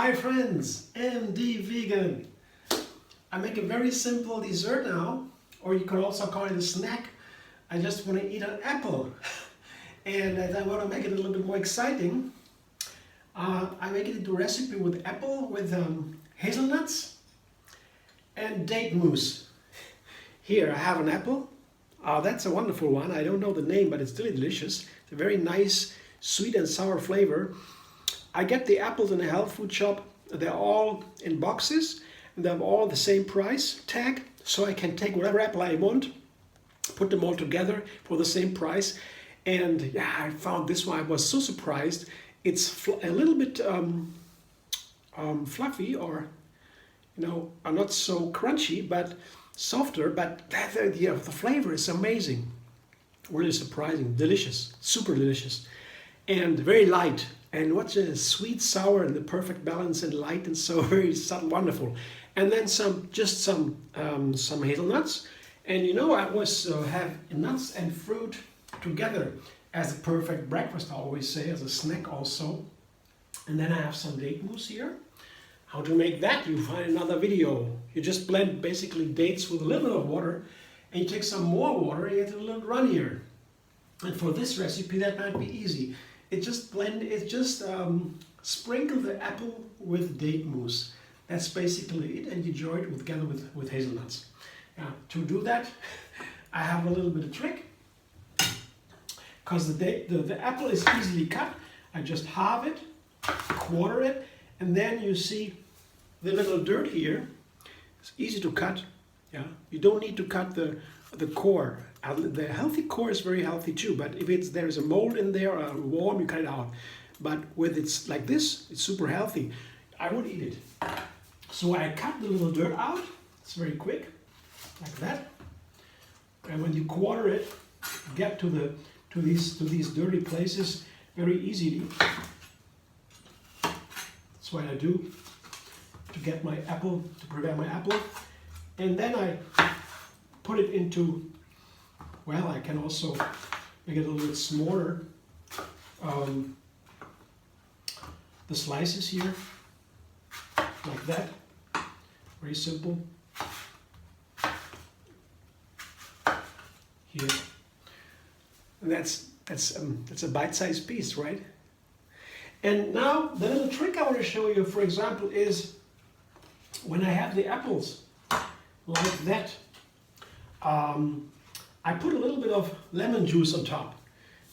Hi friends, MD Vegan. I make a very simple dessert now, or you could also call it a snack. I just want to eat an apple. And I want to make it a little bit more exciting. I make it into a recipe with apple, with hazelnuts and date mousse. Here I have an apple. That's a wonderful one. I don't know the name, but it's still delicious. It's a very nice sweet and sour flavor. I get the apples in a health food shop. They're all in boxes and they're all the same price tag, so I can take whatever apple I want, put them all together for the same price. And yeah, I found this one. I was so surprised. It's a little bit fluffy, or not so crunchy, but softer. But the flavor is amazing, really surprising, delicious, super delicious, and very light. And what's a sweet, sour, and the perfect balance, and light, and so very subtle, wonderful. And then some hazelnuts. And I always have nuts and fruit together as a perfect breakfast, I always say, as a snack also. And then I have some date mousse here. How to make that, you find another video. You just blend basically dates with a little bit of water, and you take some more water and you get it a little runnier. And for this recipe, that might be easy. Sprinkle the apple with date mousse. That's basically it, and you enjoy it together with hazelnuts. To do that, I have a little bit of trick. Because the apple is easily cut, I just halve it, quarter it, and then you see the little dirt here. It's easy to cut. You don't need to cut the core. The healthy core is very healthy too, but if there's a mold in there or warm, you cut it out. But with it's like this, it's super healthy. I would eat it. So I cut the little dirt out. It's very quick, like that. And when you quarter it, get to these dirty places very easily. That's what I do to get my apple, to prepare my apple. And then I put it into, well, I can also make it a little bit smaller. The slices here, like that, very simple. Here, and that's a bite-sized piece, right? And now the little trick I want to show you, for example, is when I have the apples like that, I put a little bit of lemon juice on top,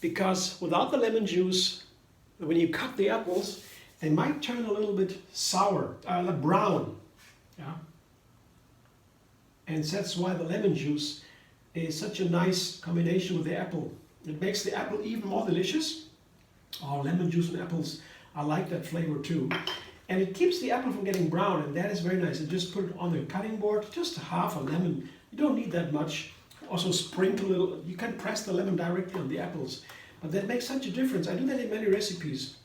because without the lemon juice, when you cut the apples, they might turn a little bit sour, brown. And that's why the lemon juice is such a nice combination with the apple. It makes the apple even more delicious. Lemon juice and apples, I like that flavor too. And it keeps the apple from getting brown, and that is very nice. And just put it on the cutting board, just half a lemon. You don't need that much. Also sprinkle a little, you can press the lemon directly on the apples. But that makes such a difference. I do that in many recipes.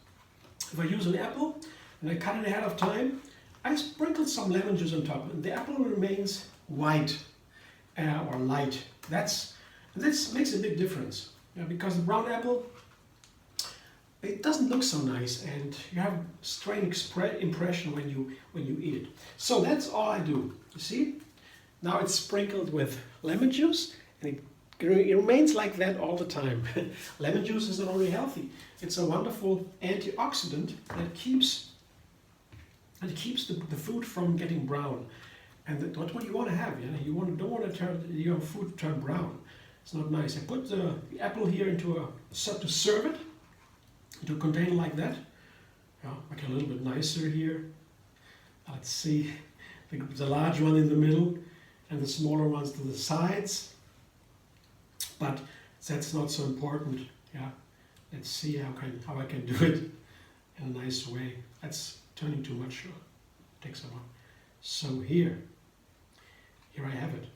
If I use an apple and I cut it ahead of time, I sprinkle some lemon juice on top, and the apple remains white or light. This makes a big difference, because the brown apple, it doesn't look so nice, and you have a strange impression when you eat it. So that's all I do. You see? Now it's sprinkled with lemon juice, and it remains like that all the time. Lemon juice is not only healthy, it's a wonderful antioxidant that keeps the food from getting brown. And that's what you want to have. You don't want to turn your food turn brown. It's not nice. I put the apple here into to serve it, into a container like that. Make it a little bit nicer here. Let's see, the large one in the middle and the smaller ones to the sides. But that's not so important. Let's see how I can do it in a nice way. That's turning too much. Take some more. So here I have it.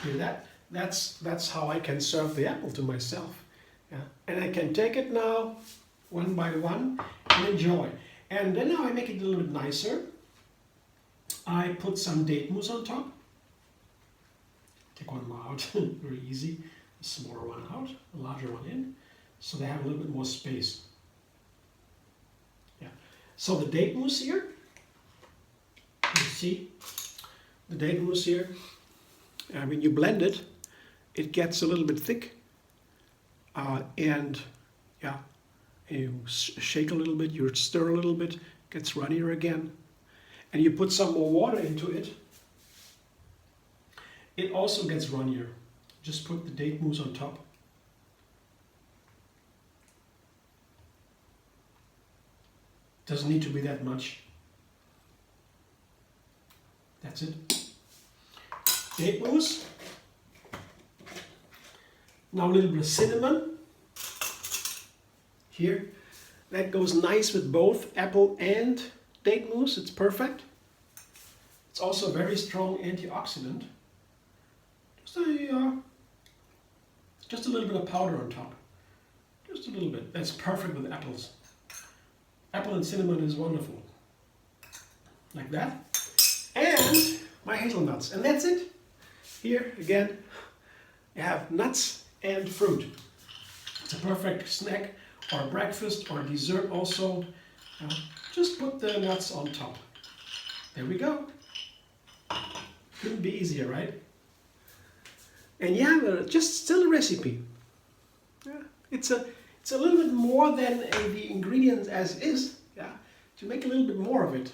Here, that's how I can serve the apple to myself. And I can take it now one by one and enjoy. And then now I make it a little bit nicer. I put some date mousse on top. Take one more out, very easy. The smaller one out, the larger one in, so they have a little bit more space. So the date mousse here, you see the date mousse here, and when you blend it, it gets a little bit thick, and yeah, you shake a little bit, you stir a little bit, gets runnier again, and you put some more water into it, it also gets runnier. Just put the date mousse on top. Doesn't need to be that much. That's it. Date mousse. Now a little bit of cinnamon. Here. That goes nice with both apple and date mousse. It's perfect. It's also a very strong antioxidant. Just a little bit of powder on top. Just a little bit. That's perfect with apples. Apple and cinnamon is wonderful. Like that. And my hazelnuts. And that's it. Here again, you have nuts and fruit. It's a perfect snack or breakfast or dessert also. Just put the nuts on top. There we go. Couldn't be easier, right? And yeah, just still a recipe. Yeah, it's a little bit more than the ingredients as is. Yeah, to make a little bit more of it,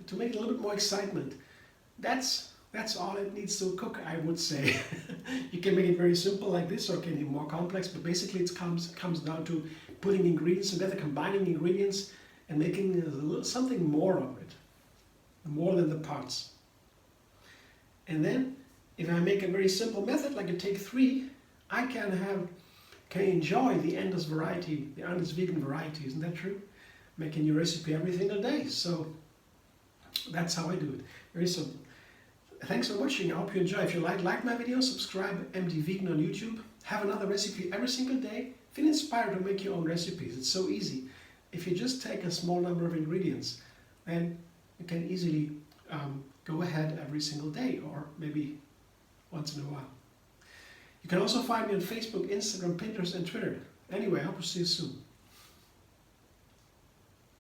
to make a little bit more excitement. That's all it needs to cook, I would say. You can make it very simple like this, or it can be more complex. But basically, it comes down to putting ingredients together, combining ingredients, and making something more of it, more than the parts. And then, if I make a very simple method, like you take 3, I can enjoy the endless variety, the endless vegan variety. Isn't that true? Make a new recipe every single day. So that's how I do it. Very simple. Thanks for watching. I hope you enjoy. If you like my video, subscribe. MD Vegan on YouTube. Have another recipe every single day. Feel inspired to make your own recipes. It's so easy. If you just take a small number of ingredients, then you can easily go ahead every single day, or maybe once in a while. You can also find me on Facebook, Instagram, Pinterest, and Twitter. Anyway, I hope to see you soon.